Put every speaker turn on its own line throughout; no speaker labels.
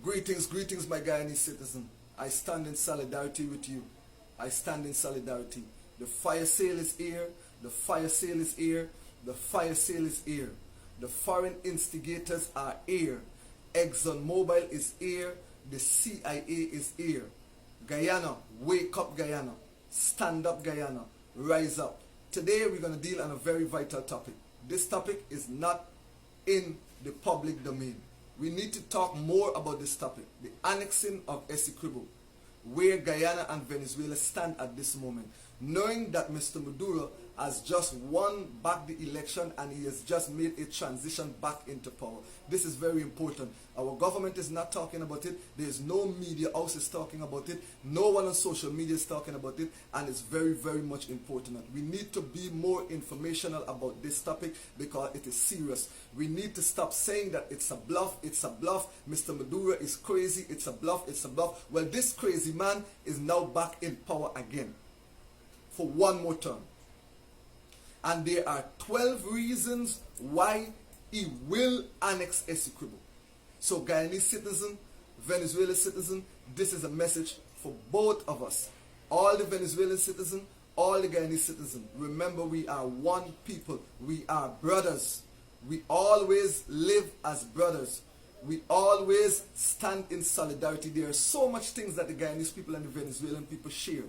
Greetings, greetings, my Guyanese citizen. I stand in solidarity with you. I stand in solidarity. The fire sale is here. The fire sale is here. The fire sale is here. The foreign instigators are here. ExxonMobil is here. The CIA is here. Guyana, wake up Guyana. Stand up Guyana. Rise up. Today we're going to deal on a very vital topic. This topic is not in the public domain. We need to talk more about this topic, the annexing of Essequibo, where Guyana and Venezuela stand at this moment, knowing that Mr. Maduro has just won back the election and he has just made a transition back into power. This is very important. Our government is not talking about it. There is no media house is talking about it. No one on social media is talking about it, and it's very, very much important. We need to be more informational about this topic because it is serious. We need to stop saying that it's a bluff, it's a bluff, Mr. Maduro is crazy, it's a bluff, it's a bluff. Well, this crazy man is now back in power again for one more term. And there are 12 reasons why he will annex Essequibo. So Guyanese citizen, Venezuelan citizen, this is a message for both of us. All the Venezuelan citizen, all the Guyanese citizen. Remember, we are one people. We are brothers. We always live as brothers. We always stand in solidarity. There are so much things that the Guyanese people and the Venezuelan people share.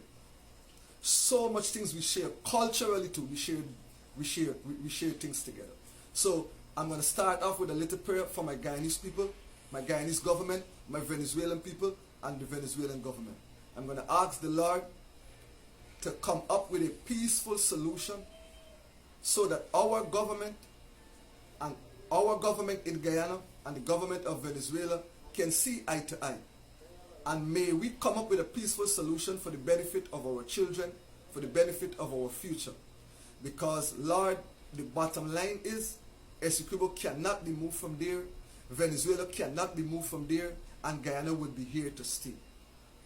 So much things we share. Culturally too, we share things together. So I'm going to start off with a little prayer for my Guyanese people, my Guyanese government, my Venezuelan people, and the Venezuelan government. I'm going to ask the Lord to come up with a peaceful solution so that our government in Guyana and the government of Venezuela can see eye to eye. And may we come up with a peaceful solution for the benefit of our children, for the benefit of our future. Because, Lord, the bottom line is Essequibo cannot be moved from there, Venezuela cannot be moved from there, and Guyana would be here to stay.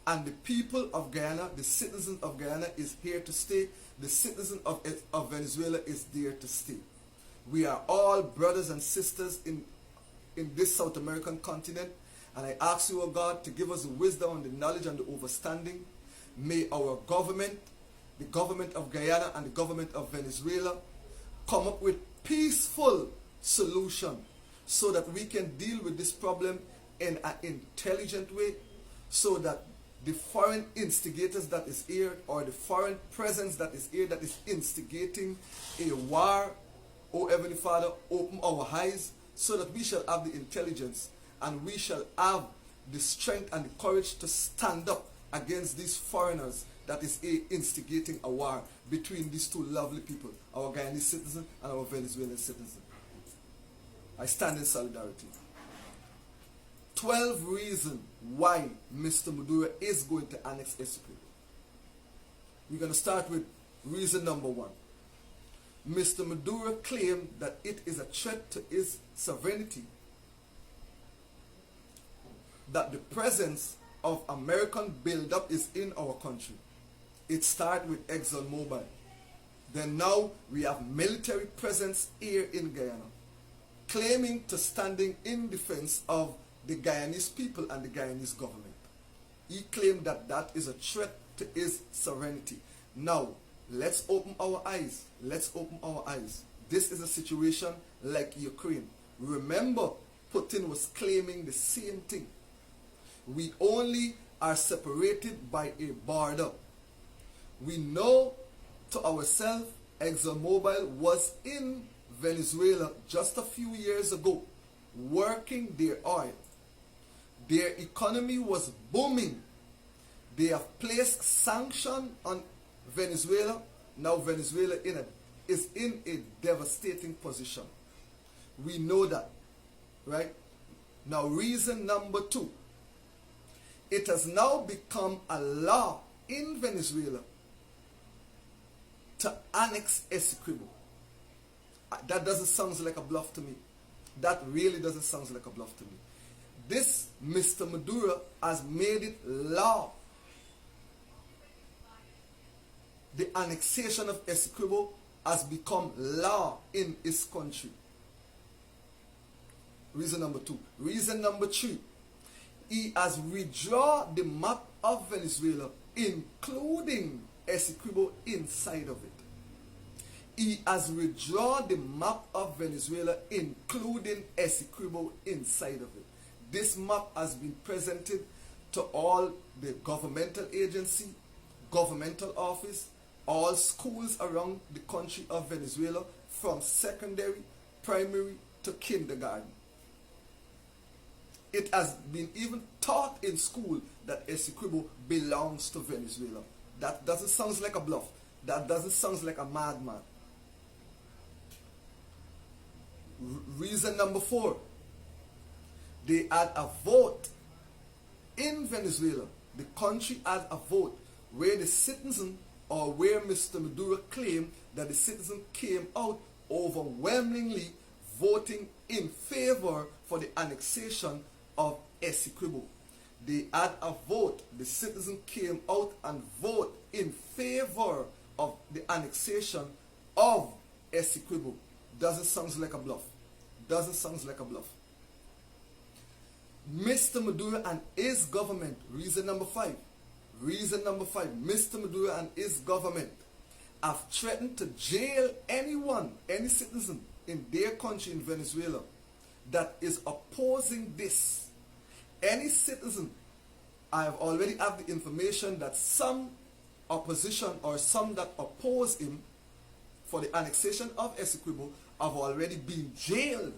And the people of Guyana, the citizens of Guyana is here to stay. The citizens of Venezuela is there to stay. We are all brothers and sisters in this South American continent. And I ask you, O God, to give us the wisdom and the knowledge and the understanding. May our government, the government of Guyana and the government of Venezuela, come up with peaceful solution so that we can deal with this problem in an intelligent way, so that the foreign instigators that is here, or the foreign presence that is here that is instigating a war, O Heavenly Father, open our eyes so that we shall have the intelligence and we shall have the strength and the courage to stand up against these foreigners that is instigating a war between these two lovely people, our Guyanese citizen and our Venezuelan citizen. I stand in solidarity. 12 reasons why Mr. Maduro is going to annex Essequibo. We're going to start with reason number 1. Mr. Maduro claimed that it is a threat to his sovereignty, that the presence of American buildup is in our country. It started with ExxonMobil. Then now we have military presence here in Guyana, claiming to standing in defense of the Guyanese people and the Guyanese government. He claimed that that is a threat to his sovereignty. Now, let's open our eyes. Let's open our eyes. This is a situation like Ukraine. Remember, Putin was claiming the same thing. We only are separated by a border. We know to ourselves ExxonMobil was in Venezuela just a few years ago, working their oil. Their economy was booming. They have placed sanctions on Venezuela. Now Venezuela is in a devastating position. We know that, right? Now reason number 2. It has now become a law in Venezuela to annex Essequibo. That doesn't sound like a bluff to me. That really doesn't sound like a bluff to me. This Mr. Maduro has made it law. The annexation of Essequibo has become law in his country. Reason number 2. Reason number 3. He has withdrawn the map of Venezuela, including Essequibo inside of it. He has withdrawn the map of Venezuela, including Essequibo inside of it. This map has been presented to all the governmental agency, governmental office, all schools around the country of Venezuela, from secondary, primary to kindergarten. It has been even taught in school that Essequibo belongs to Venezuela. That doesn't sound like a bluff. That doesn't sound like a madman. Reason number 4. They had a vote in Venezuela. The country had a vote where the citizen, or where Mr. Maduro claimed that the citizen came out overwhelmingly voting in favor for the annexation of Essequibo. They had a vote. The citizen came out and voted in favor of the annexation of Essequibo. Doesn't sound like a bluff. Doesn't sound like a bluff. Mr. Maduro and his government, reason number 5. Reason number 5, Mr. Maduro and his government have threatened to jail anyone, any citizen in their country in Venezuela that is opposing this. Any citizen, I have already have the information that some opposition or some that oppose him for the annexation of Essequibo have already been jailed.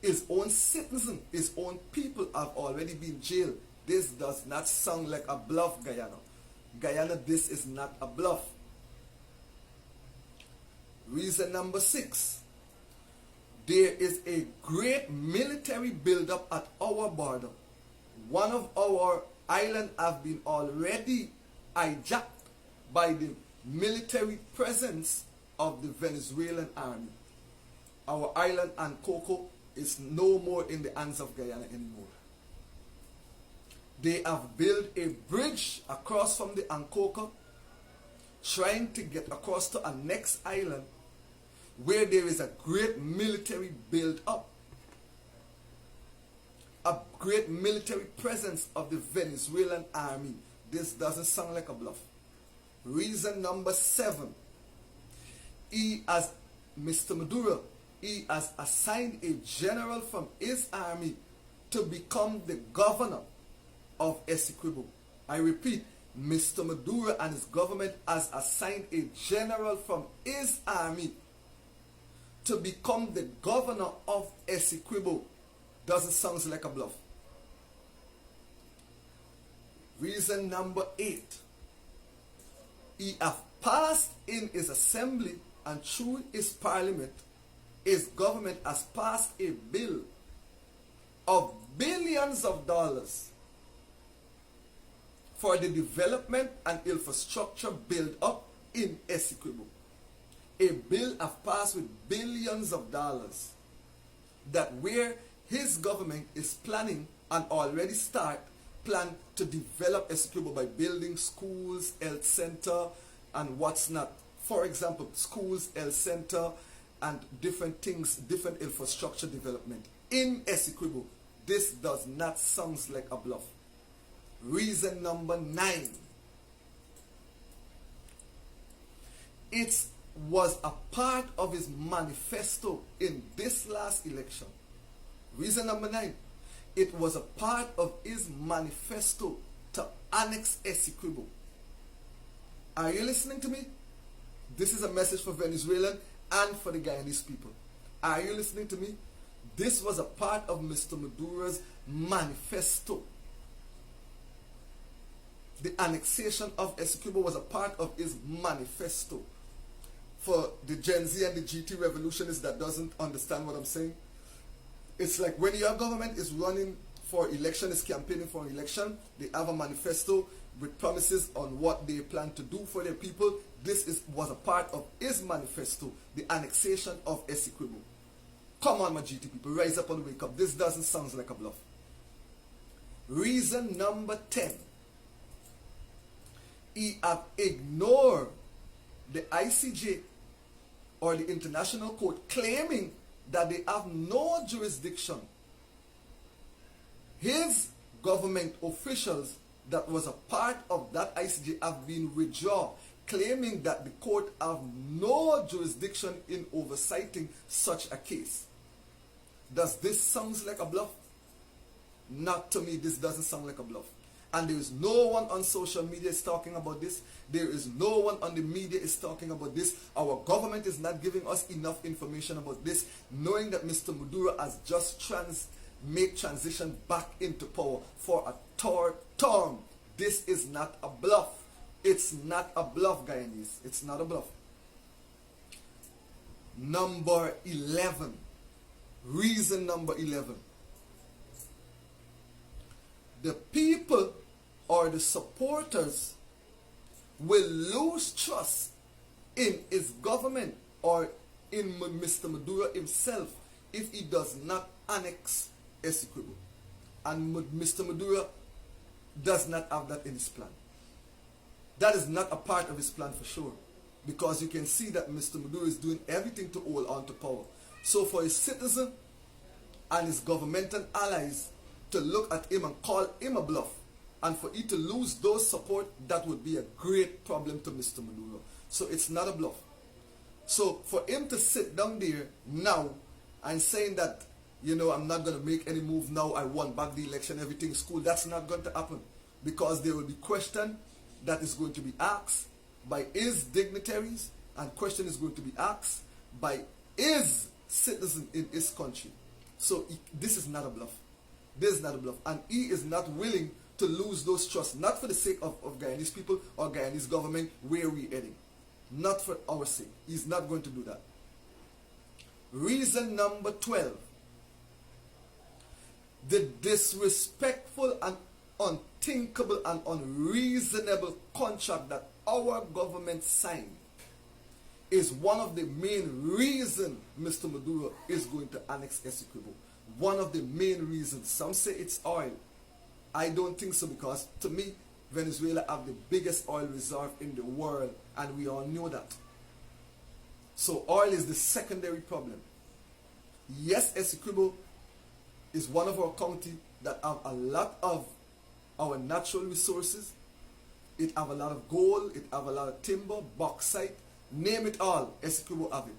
His own citizen, his own people have already been jailed. This does not sound like a bluff, Guyana. Guyana, this is not a bluff. Reason number 6. There is a great military buildup at our border. One of our islands have been already hijacked by the military presence of the Venezuelan army. Our island Ankoko is no more in the hands of Guyana anymore. They have built a bridge across from the Ankoko, trying to get across to a next island where there is a great military build-up, a great military presence of the Venezuelan army. This doesn't sound like a bluff. Reason number 7. Mr. Maduro, he has assigned a general from his army to become the governor of Essequibo. I repeat, Mr. Maduro and his government has assigned a general from his army to become the governor of Essequibo. Doesn't sound like a bluff. Reason number 8. He has passed in his assembly and through his parliament, his government has passed a bill of billions of dollars for the development and infrastructure build up in Essequibo. A bill has passed with billions of dollars that where his government is planning and already plan to develop Essequibo by building schools, health center, and what's not. For example, schools, health center, and different things, different infrastructure development in Essequibo. This does not sound like a bluff. Reason number 9. It was a part of his manifesto in this last election. Reason number 9. It was a part of his manifesto to annex Essequibo. Are you listening to me? This is a message for Venezuelan and for the Guyanese people. Are you listening to me? This was a part of Mr. Maduro's manifesto. The annexation of Essequibo was a part of his manifesto. For the Gen Z and the GT revolutionists that doesn't understand what I'm saying, it's like when your government is running for election, is campaigning for an election, they have a manifesto with promises on what they plan to do for their people. This was a part of his manifesto, the annexation of Essequibo. Come on, my GT people, rise up and wake up. This doesn't sound like a bluff. Reason number 10. He have ignored the ICJ or the International Court claiming that they have no jurisdiction. His government officials that was a part of that ICJ have been withdrawn, claiming that the court have no jurisdiction in oversighting such a case. Does this sound like a bluff? Not to me, this doesn't sound like a bluff. And there is no one on social media is talking about this. There is no one on the media is talking about this. Our government is not giving us enough information about this, knowing that Mr. Maduro has just made transition back into power for a third term. This is not a bluff. It's not a bluff, Guyanese. It's not a bluff. Number 11. Reason number 11. The people or the supporters will lose trust in his government or in Mr. Maduro himself if he does not annex Essequibo. And Mr. Maduro does not have that in his plan. That is not a part of his plan for sure, because you can see that Mr. Maduro is doing everything to hold on to power. So for his citizen and his governmental allies to look at him and call him a bluff, and for he to lose those support, that would be a great problem to Mr. Maduro. So it's not a bluff. So for him to sit down there now and saying that, you know, I'm not going to make any move now, I won back the election, everything is cool, that's not going to happen. Because there will be question that is going to be asked by his dignitaries, and question is going to be asked by his citizen in his country. So this is not a bluff. This is not a bluff. And he is not willing to lose those trusts, not for the sake of Guyanese people or Guyanese government where we're heading. Not for our sake. He's not going to do that. Reason number 12. The disrespectful and unthinkable and unreasonable contract that our government signed is one of the main reasons Mr. Maduro is going to annex Essequibo. One of the main reasons. Some say it's oil. I don't think so, because to me, Venezuela have the biggest oil reserve in the world, and we all know that. So oil is the secondary problem. Yes, Essequibo is one of our county that have a lot of our natural resources. It have a lot of gold, it have a lot of timber, bauxite, name it all, Essequibo have it.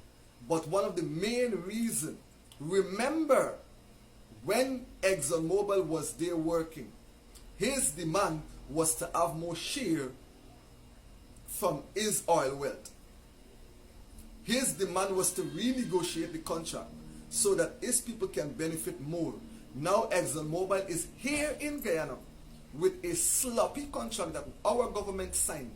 But one of the main reasons, remember when ExxonMobil was there working, his demand was to have more share from his oil wealth. His demand was to renegotiate the contract so that his people can benefit more. Now ExxonMobil is here in Guyana with a sloppy contract that our government signed,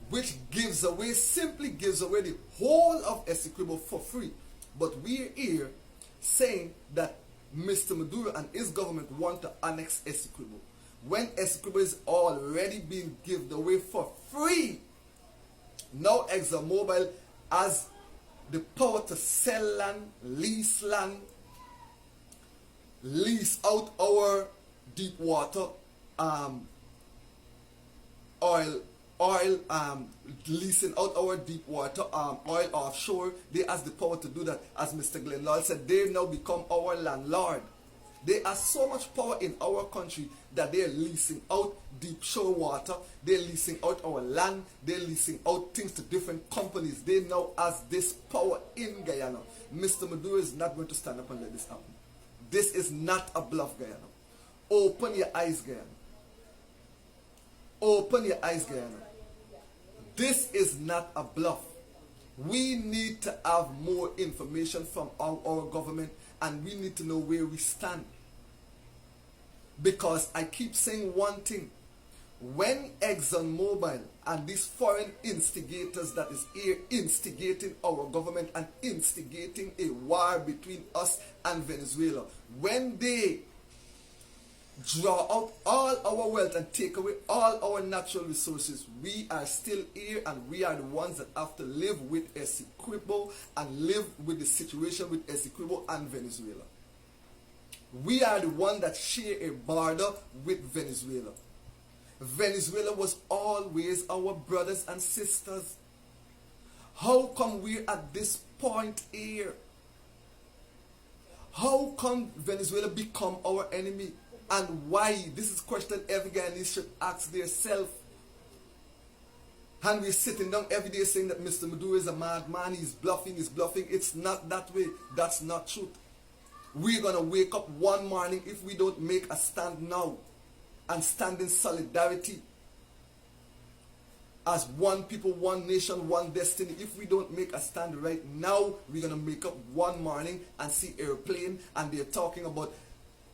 which gives away, simply gives away the whole of Essequibo for free. But we're here saying that Mr. Maduro and his government want to annex Essequibo, when Essequibo is already being given away for free. Now ExxonMobil has the power to sell land, lease out our deep water leasing out our deep water oil offshore. They has the power to do that. As Mr. Glenn Lord said, they now become our landlord. They have so much power in our country that they're leasing out deep shore water, they're leasing out our land, they're leasing out things to different companies. They now has this power in Guyana. Mr. Maduro is not going to stand up and let this happen. This is not a bluff, Guyana. Open your eyes, Guyana. Open your eyes, Guyana. This is not a bluff. We need to have more information from our government, and we need to know where we stand. Because I keep saying one thing. When ExxonMobil and these foreign instigators that is here instigating our government and instigating a war between us and Venezuela, when they draw out all our wealth and take away all our natural resources, we are still here, and we are the ones that have to live with Essequibo and live with the situation with Essequibo and Venezuela. We are the one that share a border with Venezuela. Venezuela was always our brothers and sisters. How come we're at this point here? How come Venezuela become our enemy? And why? This is a question every Guyanese should ask themselves. And we're sitting down every day saying that Mr. Maduro is a madman, he's bluffing, he's bluffing. It's not that way. That's not truth. We're going to wake up one morning if we don't make a stand now and stand in solidarity as one people, one nation, one destiny. If we don't make a stand right now, we're going to make up one morning and see airplane and they're talking about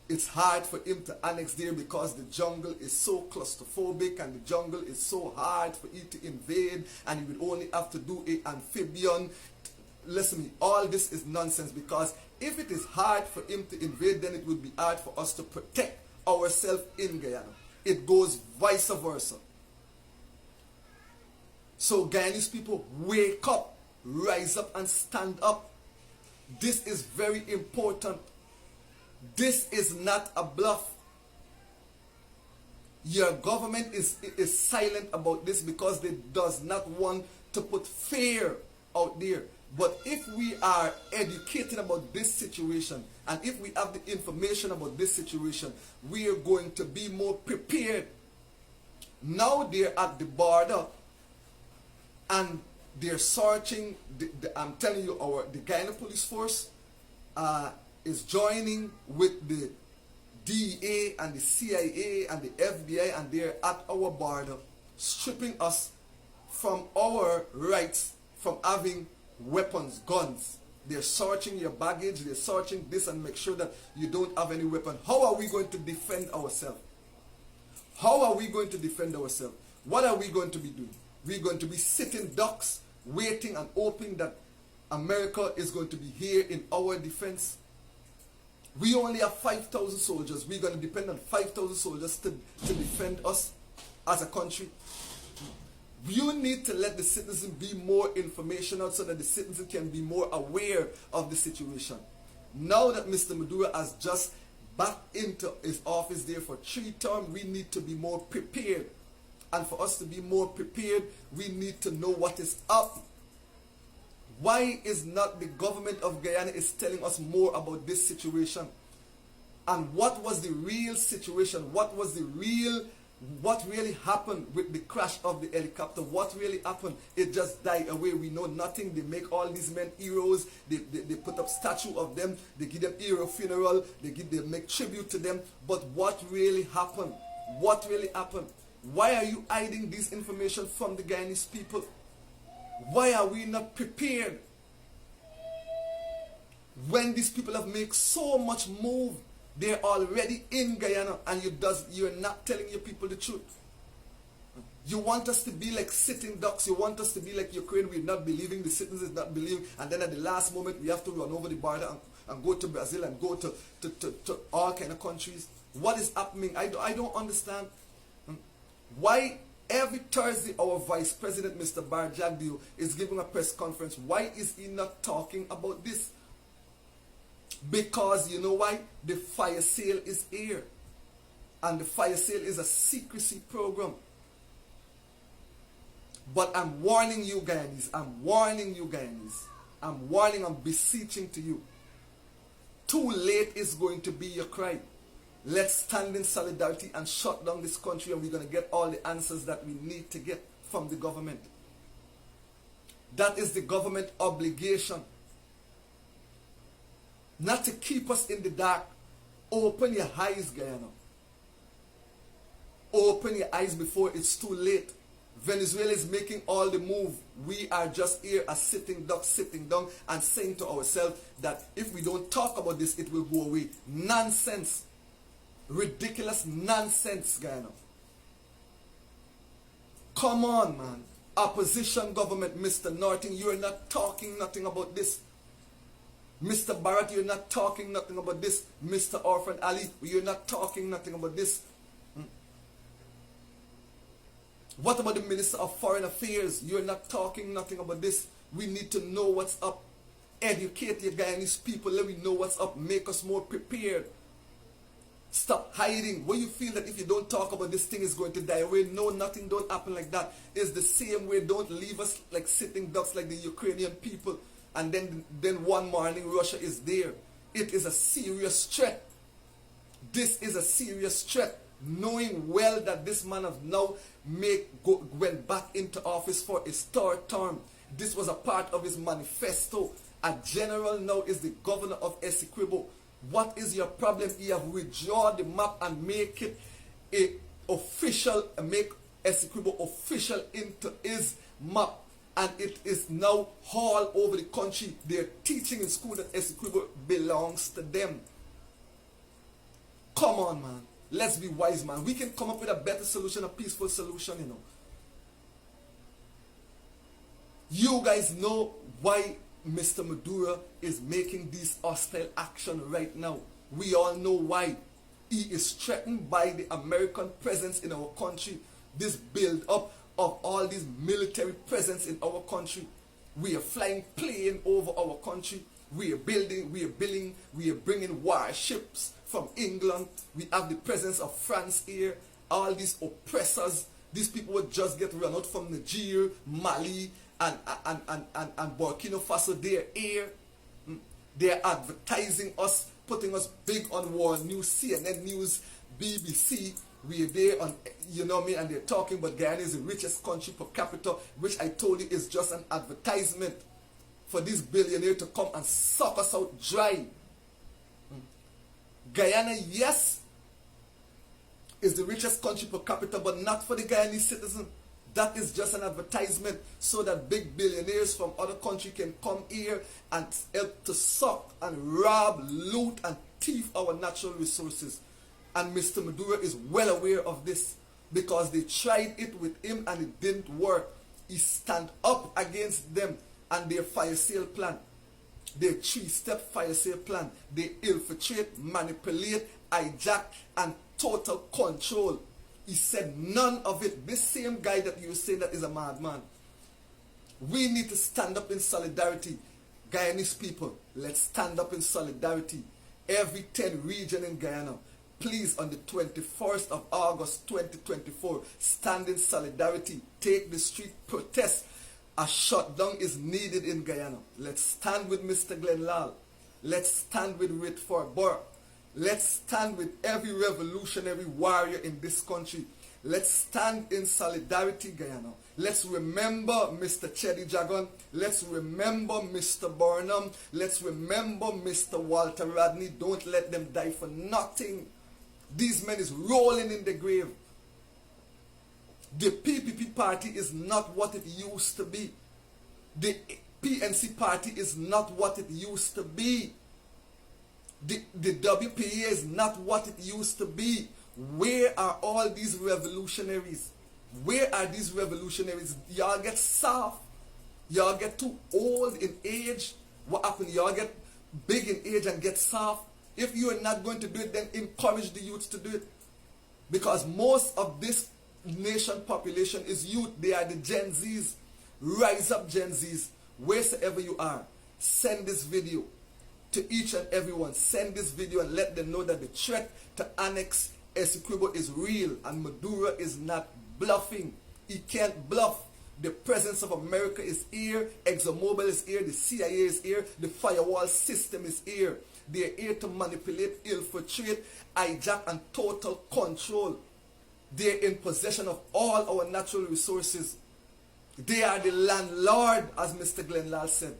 it's hard for him to annex there because the jungle is so claustrophobic and the jungle is so hard for you to invade and you would only have to do an amphibian. Listen to me, all this is nonsense, because if it is hard for him to invade, then it would be hard for us to protect ourselves in Guyana. It goes vice versa. So Guyanese people, wake up, rise up and stand up. This is very important. This is not a bluff. Your government is silent about this because they does not want to put fear out there. But if we are educated about this situation and if we have the information about this situation, we are going to be more prepared. Now they're at the border and they're searching. I'm telling you, the Guyana police force is joining with the DEA and the CIA and the FBI, and they're at our border stripping us from our rights from having weapons, guns. They're searching your baggage, they're searching this and make sure that you don't have any weapon. How are we going to defend ourselves? How are we going to defend ourselves? What are we going to be doing? We're going to be sitting ducks, waiting and hoping that America is going to be here in our defense. We only have 5,000 soldiers. We're going to depend on 5,000 soldiers to defend us as a country. You need to let the citizen be more informational so that the citizen can be more aware of the situation. Now that Mr. Maduro has just back into his office there for 3 terms, we need to be more prepared. And for us to be more prepared, we need to know what is up. Why is not the government of Guyana is telling us more about this situation? And what was the real situation? What really happened with the crash of the helicopter? What really happened? It just died away. We know nothing. They make all these men heroes. They put up statue of them. They give them hero funeral. They make tribute to them. But what really happened? What really happened? Why are you hiding this information from the Guyanese people? Why are we not prepared? When these people have made so much move, they're already in Guyana, and you're not telling your people the truth. You want us to be like sitting ducks. You want us to be like Ukraine. We're not believing, the citizens not believing, and then at the last moment we have to run over the border and go to Brazil and go to all kind of countries. What is happening? I don't understand. Why every Thursday our Vice President, Mr. Bar Jagdeo, is giving a press conference? Why is he not talking about this? Because you know why? The fire sale is here. And the fire sale is a secrecy program. But I'm warning you Guyanese. I'm warning, I'm beseeching to you. Too late is going to be your cry. Let's stand in solidarity and shut down this country, and we're going to get all the answers that we need to get from the government. That is the government obligation. Not to keep us in the dark. Open your eyes, Guyana. Open your eyes before it's too late. Venezuela is making all the move. We are just here as sitting ducks, sitting down and saying to ourselves that if we don't talk about this, it will go away. Nonsense. Ridiculous nonsense, Guyana. Come on, man. Opposition government, Mr. Norton, you're not talking nothing about this. Mr. Barrett, you're not talking nothing about this. Mr. Orphan Ali, you're not talking nothing about this. What about the Minister of Foreign Affairs? You're not talking nothing about this. We need to know what's up. Educate your Guyanese people. Let me know what's up. Make us more prepared. Stop hiding. When you feel that if you don't talk about this thing is going to die away, no, nothing don't happen like that. It's the same way. Don't leave us like sitting ducks like the Ukrainian people. And then one morning Russia is there. It is a serious threat. This is a serious threat, knowing well that this man have now went back into office for his third term. This was a part of his manifesto. A general now is the governor of Essequibo. What is your problem? You have withdrawn the map and make it make Essequibo official into his map. And it is now all over the country. They are teaching in school that Essequibo belongs to them. Come on, man. Let's be wise, man. We can come up with a better solution, a peaceful solution, you know. You guys know why Mr. Maduro is making this hostile action right now. We all know why. He is threatened by the American presence in our country. This build up of all these military presence in our country. We are flying plane over our country. We are bringing warships from England. We have the presence of France here. All these oppressors, these people would just get run out from Niger, Mali, and Burkina Faso. They are here. They are advertising us, putting us big on World News, CNN News, BBC. We are there on, you know me, and they're talking about Guyana is the richest country per capita, which I told you is just an advertisement for this billionaire to come and suck us out dry. Guyana, yes, is the richest country per capita, but not for the Guyanese citizen. That is just an advertisement so that big billionaires from other countries can come here and help to suck and rob, loot, and thief our natural resources. And Mr. Maduro is well aware of this because they tried it with him and it didn't work. He stand up against them and their fire sale plan. Their 3-step fire sale plan. They infiltrate, manipulate, hijack, and total control. He said none of it. This same guy that you say that is a madman. We need to stand up in solidarity. Guyanese people, let's stand up in solidarity. Every 10 region in Guyana, please, on the 21st of August 2024, stand in solidarity. Take the street, protest. A shutdown is needed in Guyana. Let's stand with Mr. Glenn Lal. Let's stand with Whitford Burke. Let's stand with every revolutionary warrior in this country. Let's stand in solidarity, Guyana. Let's remember Mr. Chedi Jagan. Let's remember Mr. Burnham. Let's remember Mr. Walter Rodney. Don't let them die for nothing. These men is rolling in the grave. The PPP party is not what it used to be. The PNC party is not what it used to be. The WPA is not what it used to be. Where are all these revolutionaries? Where are these revolutionaries? Y'all get soft. Y'all get too old in age. What happened? Y'all get big in age and get soft. If you are not going to do it, then encourage the youth to do it. Because most of this nation population is youth. They are the Gen Zs. Rise up, Gen Zs. Wheresoever you are, send this video to each and everyone. Send this video and let them know that the threat to annex Essequibo is real and Maduro is not bluffing. He can't bluff. The presence of America is here. ExxonMobil is here. The CIA is here. The firewall system is here. They are here to manipulate, infiltrate, hijack, and total control. They are in possession of all our natural resources. They are the landlord, as Mr. Glenn Lal said.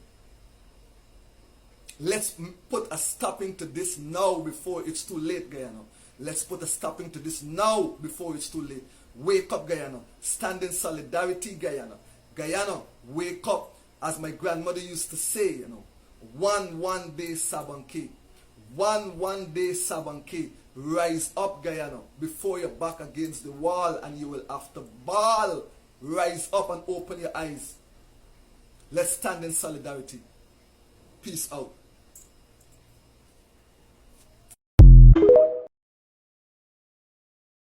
Let's put a stopping to this now before it's too late, Guyana. Let's put a stopping to this now before it's too late. Wake up, Guyana. Stand in solidarity, Guyana. Guyana, wake up. As my grandmother used to say, you know, one day Sabanke. One day Sabanke. Rise up, Guyana, before you're back against the wall and you will have to bawl. Rise up and open your eyes. Let's stand in solidarity. Peace out.